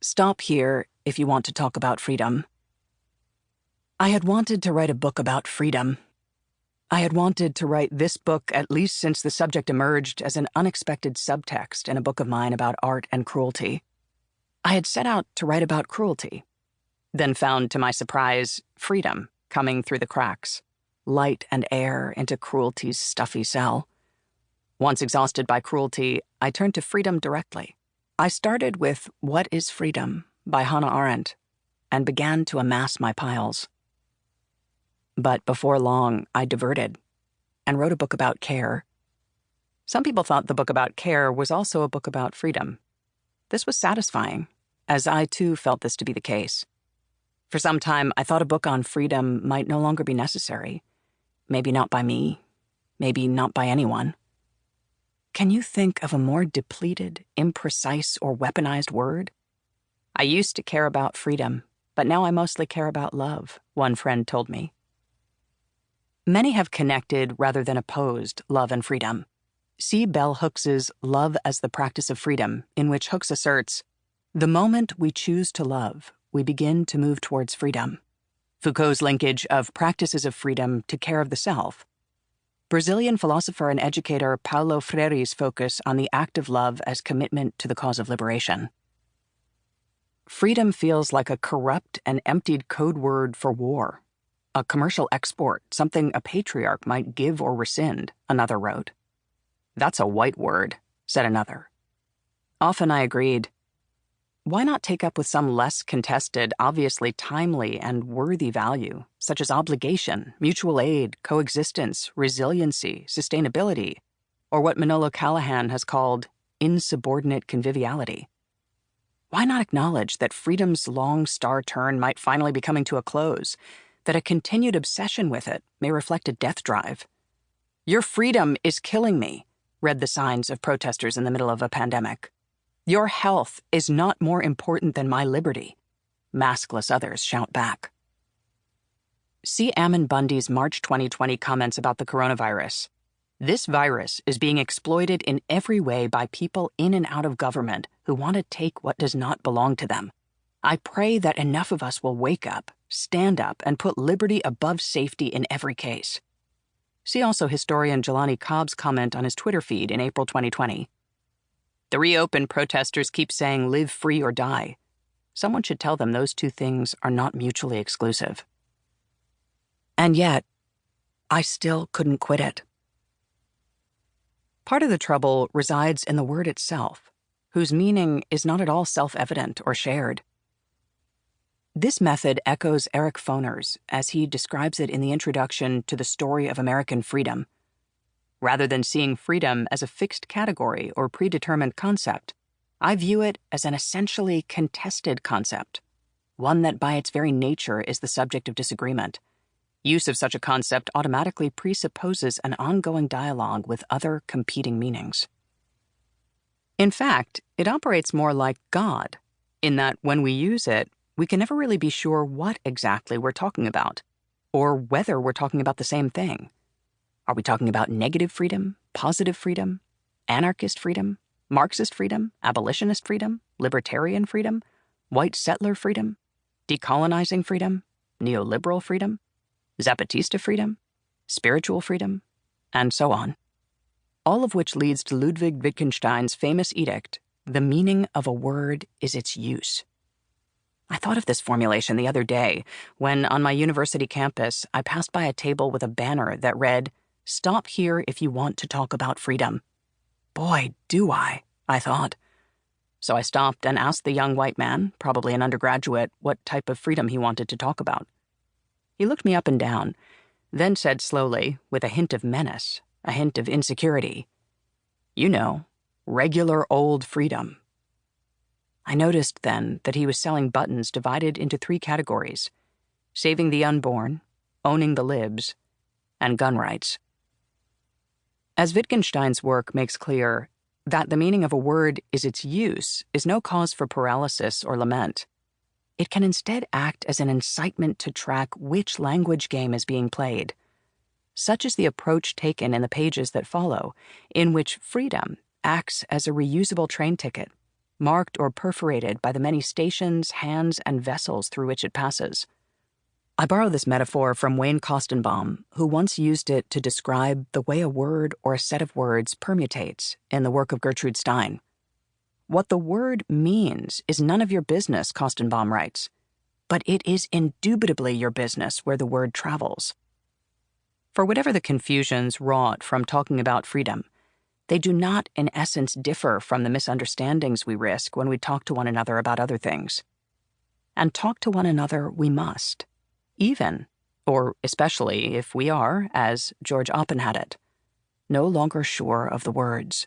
Stop here if you want to talk about freedom. I had wanted to write a book about freedom. I had wanted to write this book at least since the subject emerged as an unexpected subtext in a book of mine about art and cruelty. I had set out to write about cruelty, then found, to my surprise, freedom coming through the cracks, light and air into cruelty's stuffy cell. Once exhausted by cruelty, I turned to freedom directly. I started with What is Freedom by Hannah Arendt and began to amass my piles. But before long, I diverted and wrote a book about care. Some people thought the book about care was also a book about freedom. This was satisfying, as I too felt this to be the case. For some time, I thought a book on freedom might no longer be necessary. Maybe not by me, maybe not by anyone. Can you think of a more depleted, imprecise, or weaponized word? I used to care about freedom, but now I mostly care about love, one friend told me. Many have connected rather than opposed love and freedom. See Bell Hooks's Love as the Practice of Freedom, in which Hooks asserts, "The moment we choose to love, we begin to move towards freedom." Foucault's linkage of practices of freedom to care of the self. Brazilian philosopher and educator Paulo Freire's focus on the act of love as commitment to the cause of liberation. Freedom feels like a corrupt and emptied code word for war, a commercial export, something a patriarch might give or rescind, another wrote. That's a white word, said another. Often I agreed. Why not take up with some less contested, obviously timely and worthy value, such as obligation, mutual aid, coexistence, resiliency, sustainability, or what Manolo Callahan has called insubordinate conviviality? Why not acknowledge that freedom's long star turn might finally be coming to a close, that a continued obsession with it may reflect a death drive? "Your freedom is killing me," read the signs of protesters in the middle of a pandemic. "Your health is not more important than my liberty," maskless others shout back. See Ammon Bundy's March 2020 comments about the coronavirus. "This virus is being exploited in every way by people in and out of government who want to take what does not belong to them. I pray that enough of us will wake up, stand up, and put liberty above safety in every case." See also historian Jelani Cobb's comment on his Twitter feed in April 2020. "The reopened protesters keep saying live free or die. Someone should tell them those two things are not mutually exclusive." And yet, I still couldn't quit it. Part of the trouble resides in the word itself, whose meaning is not at all self-evident or shared. This method echoes Eric Foner's as he describes it in the introduction to The Story of American Freedom. Rather than seeing freedom as a fixed category or predetermined concept, I view it as an essentially contested concept, one that by its very nature is the subject of disagreement. Use of such a concept automatically presupposes an ongoing dialogue with other competing meanings. In fact, it operates more like God, in that when we use it, we can never really be sure what exactly we're talking about, or whether we're talking about the same thing. Are we talking about negative freedom, positive freedom, anarchist freedom, Marxist freedom, abolitionist freedom, libertarian freedom, white settler freedom, decolonizing freedom, neoliberal freedom, Zapatista freedom, spiritual freedom, and so on? All of which leads to Ludwig Wittgenstein's famous edict, "The meaning of a word is its use." I thought of this formulation the other day when, on my university campus, I passed by a table with a banner that read, "Stop here if you want to talk about freedom." Boy, do I thought. So I stopped and asked the young white man, probably an undergraduate, what type of freedom he wanted to talk about. He looked me up and down, then said slowly, with a hint of menace, a hint of insecurity, "You know, regular old freedom." I noticed then that he was selling buttons divided into 3 categories: saving the unborn, owning the libs, and gun rights. As Wittgenstein's work makes clear, that the meaning of a word is its use is no cause for paralysis or lament. It can instead act as an incitement to track which language game is being played. Such is the approach taken in the pages that follow, in which freedom acts as a reusable train ticket, marked or perforated by the many stations, hands, and vessels through which it passes. I borrow this metaphor from Wayne Kostenbaum, who once used it to describe the way a word or a set of words permutates in the work of Gertrude Stein. What the word means is none of your business, Kostenbaum writes, but it is indubitably your business where the word travels. For whatever the confusions wrought from talking about freedom, they do not, in essence, differ from the misunderstandings we risk when we talk to one another about other things. And talk to one another we must, even, or especially if we are, as George Oppen had it, no longer sure of the words.